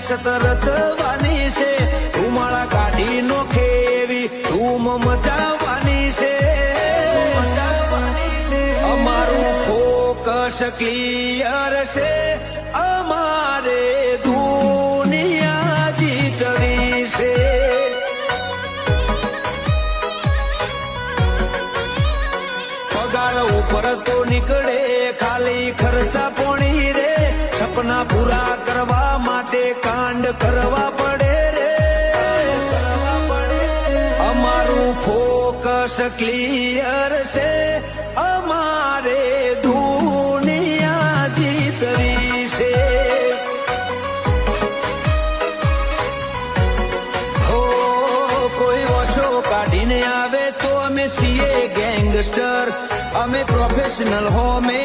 સિયાસત રચવાની છે, ધુમાડા કાઢી નોખે એવી ધૂમ મચાવવાની છે, અમારું ફોકસ ક્લિયર છે, અમારે દુનિયા જીતવી છે. પગાર ઉપર તો નીકળે ખાલી ખર્ચા પોણી રે, સપના પૂરા કરવા માટે કાંડ કરવા પડે રે. અમારું ફોકસ ક્લિયર છે, અમારે દુનિયા જીતવી છે. હો કોઈ ઓછો કાઢીને આવે તો અમે છીએ ગેંગસ્ટર, અમે પ્રોફેશનલ હો મે